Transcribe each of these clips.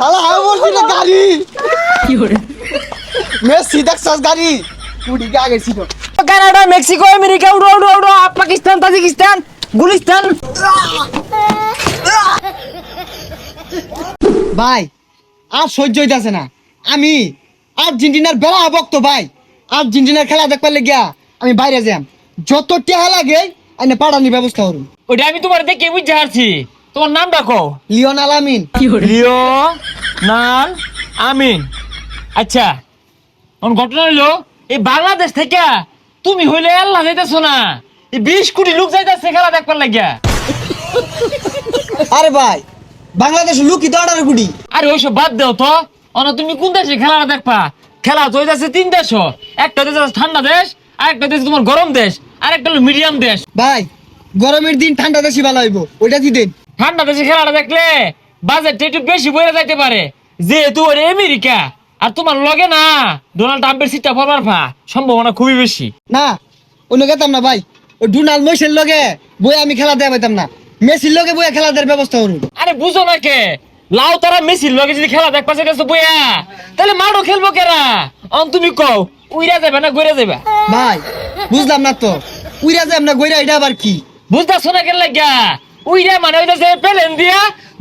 শালা আমি বলছি না গাড়ি কি করে মেসি দেখছস গাড়ি কুড়ি কে আগে ছিল কানাডা মেক্সিকো আমেরিকা উড়ো উড়ো উড়ো পাকিস্তান তাজিকিস্তান গুলিস্তান। ভাই আর সহ্য হইতাছে না। আমি আর্জেন্টিনার বেড়া ভক্ত ভাই। আর্জেন্টিনার খেলা দেখবার লেগিয়া আমি বাইরে যাম, যত টেহা লাগে আইনে পাঠানির ব্যবস্থা করুন। ওইটা আমি তোমার দেখে বুঝতে পারছি। তোমার নাম ডাকো। লিওনেল আমিন। লিওনেল আমিন। আচ্ছা কোন ঘটনা হইলো এই বাংলাদেশ থেকে তুমি হইলে আল্লাহ যাইতেছো না, এই 20 কোটি লোক যাইতেছে খেলা দেখবার লাগিয়া। আরে ভাই বাংলাদেশ লুকি তো 18 কোটি। আরে ওইসব বাদ দাও তো, অনা তুমি কোন দেশে খেলাটা দেখবা? খেলা তো হইতাছে 3 দেশ, একটা দেশ ঠান্ডা দেশ, আরেকটা দেশ তোমার গরম দেশ, আরেকটা হলো মিডিয়াম দেশ। ভাই গরমের দিন ঠান্ডা দেশই ভালো হইব, ওইটা কি দিন? ঠান্ডা দেশে খেলাটা দেখলে বাজেটটা একটু বেশি বইরা যাইতে পারে, যেহেতু ওরে আমেরিকা আর তোমার লগে না ডোনাল্ড ট্রাম্পের সিটটা পড়বার সম্ভাবনা খুবই বেশি। না অন্য গেতাম না ভাই, ওই ডোনাল্ড মইসের লগে বই আমি খেলা দেয়া পাইতাম না, মেসির লগে বইয়া খেলা দেওয়ার ব্যবস্থা করুন। আরে বুঝো না কে, লাউ তারা মেসির লগে যদি খেলা দেখবা চাইতেছো বইয়া, তাহলে মাঠও খেলবো কেরা? অন তুমি কও উইরা যাবে না গইরা যাবে? ভাই বুঝলাম না তো, উইরা যাম না গইরা, এটা আবার কি? বুঝতেছো না কেন লাগিয়া? উইরা মানে হইতেছে প্লেন দিয়া,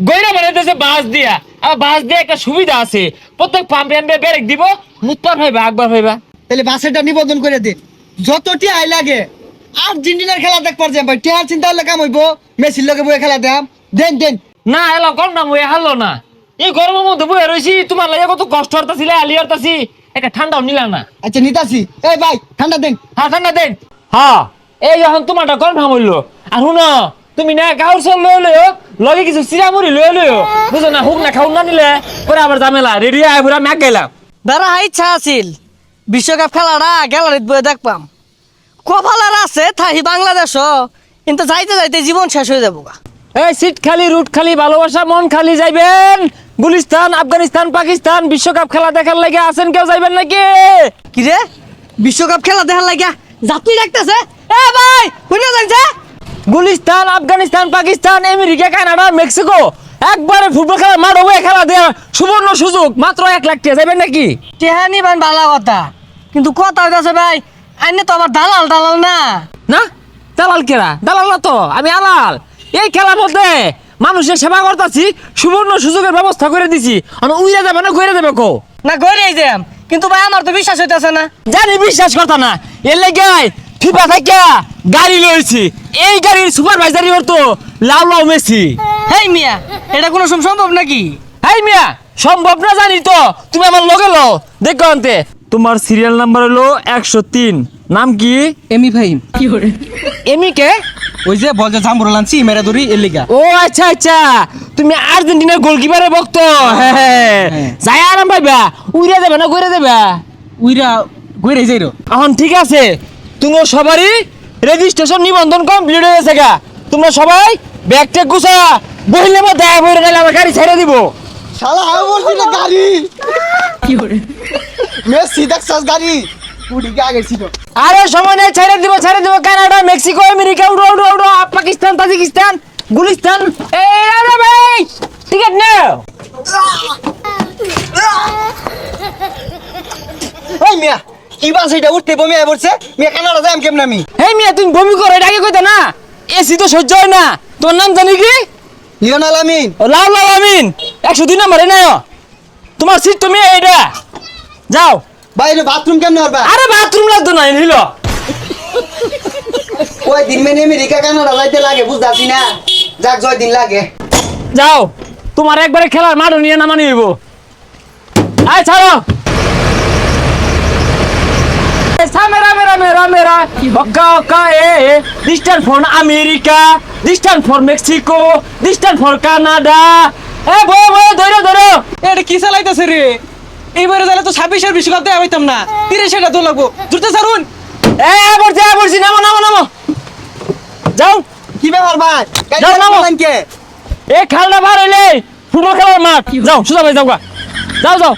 গইরা মানে হইতেছে বাস দিয়া। আর বাস দিয়ে একটা সুবিধা আছে, প্রত্যেক পাম্পে আনবে ব্রেক দিব, মুতপার হইবা আকবার হইবা। তাহলে বাসেরটা নিবন্ধন করে দিন, যত টিয়াই লাগে আর্জেন্টিনার খেলা দেখবার যাম ভাই। টিয়ার চিন্তা হলে কাম হইব, মেসির লগে বইয়া খেলা দেম। দেন দেন না এলো কম না বইয়া হারলো না, এই গরমের মধ্যে বইয়া রয়েছি, তোমার লাগে কত কষ্ট হরতাছিলে, আলি হরতাছি, একটা ঠান্ডাও নিলা না। আচ্ছা নিতাছি, এই ভাই ঠান্ডা দেন। হ্যাঁ ঠান্ডা দেন। হ্যাঁ এই যখন তোমারটা কনফার্ম হইলো, আর শুনো তুমি না কাউর সব লয়ে লইও, লগে কিছু চিরামুড়ি লয়ে লইও, বুঝো না? হুক না খাও না নিলে পরে আবার ঝামেলা। রেডি আয় পুরা ম্যাক গেলাম। বেড়া ইচ্ছা আছিল বিশ্বকাপ খেলাটা গ্যালারিত বয়ে দেখবাম, কপালার আছে থাহি বাংলাদেশ, কিন্তু যাইতে যাইতে জীবন শেষ হয়ে যাবো গা। এই সিট খালি রুট খালি ভালোবাসা মন খালি যাইবেন গুলিস্তান আফগানিস্তান পাকিস্তান বিশ্বকাপ খেলা দেখার লাগে আছেন, কেউ যাইবেন নাকি? কি রে বিশ্বকাপ খেলা দেখার লাগিয়া যাত্রী ডাকতেছে? এ ভাই শুনে যাইছে Gulistan Afghanistan Pakistan America Canada Mexico একবারে ফুটবল খেলার মাঠ হয়ে খেলা দেওয়ার সুবর্ণ সুযোগ, মাত্র 1 লাখ টাকা। যাইবেন নাকি? টেহানি ভাই ভালো কথা, কিন্তু কথা হইতাছে ভাই আইনে তো আবার দালাল দালাল না। না দালাল কেরা? দালাল না তো, আমি আলাল। এই খেলার মধ্যে মানুষের সেবা করতেছি, সুবর্ণ সুযোগের ব্যবস্থা করে দিছি। উইরা যাবে না ঘুরে যাবে কো? না গড়িয়ে যাম, কিন্তু ভাই আমার তো বিশ্বাস হইতাছে না। জানি বিশ্বাস করতা না, এর লেগে ফিফা থেকে গাড়ি লইছি, এই গাড়ির সুপারভাইজারি করতো লাউ লাউ মেসি। হেই মিয়া এটা কোনো সম্ভব নাকি? হাই মিয়া সম্ভব না জানি তো, তুমি আমার লগে লও দেখো আনতে। তোমার সিরিয়াল নাম্বার হলো 103, নাম কি? এমি ভাই কি করে এমি কে? ওই যে বল যে জাম্বুর লানছি মেরা দড়ি এর লিগা। ও আচ্ছা আচ্ছা, তুমি আর্জেন্টিনার গোলকিপারের ভক্ত। হ্যাঁ যাই আরাম পাইবা, উইরা যাবে না ঘুরে যাবে? উইরা গইরে যাইরো। এখন ঠিক আছে, তুমি সবারই রেজিস্ট্রেশন নিবন্ধন কমপ্লিট হয়ে গেছে গা। তোমরা সবাই ব্যাগ ট্যাগ গুছা বহিলে মধ্যে বইরে নাইলে আমার গাড়ি ছেড়ে দিব। শালা আমি বলছি না গাড়ি কি করে মেসি দেখছস গাড়ি কুড়ি কে আগে ছিল। আরে সময় নেই, ছেড়ে দিব কানাডা মেক্সিকো আমেরিকা উড়ো উড়ো উড়ো পাকিস্তান তাজিকিস্তান গুলিস্তান। এই আরে ভাই টিকেট নাও। ওই মিয়া কি বাস এটা উঠতে বমি আই পড়ছে মিয়া, কানাডা যাম কেমনে আমি? হেই মিয়া তুমি বমি করো, এটা আগে কইতা না? এসি তো সহ্য হয় না। তোমার নাম জানি কি? লিওনেল আমিন। ও লাউ লাউ আমিন 102 নম্বরে নাও, তোমার সিট তুমি এইটা যাও। বাইরে বাথরুম কেমনে হবে? আরে বাথরুম লাগতো না নিল। ওই দিন মেনে আমেরিকা কানাডা যাইতে লাগে বুঝতাছি না, যাক জয় দিন লাগে। যাও তোমার একবারে খেলার মাঠও নিয়ে নামানি হইব। আয় ছাড়ো। মেরা মেরা মেরা মেরা ওকা ওকা distance for America, distance for Mexico, distance for Canada. এ বয় বয় ধরো ধরো। এটা কি চালাইতেছে রে? এইবারে যাইলে তো 26-এর বিশ্বকাপ দেয়া হইতাম না, 30-এটা তো লাগবো। জুড়তে ছাড়ুন। বলছি নামো নামো নামো যাও। কি ব্যাপার ভাই? যাও, নামো। কে এ খেলনা বার হইলে ফুটবল খেলার মাঠ, যাও সোজা ভাই যাও গা, যাও যাও।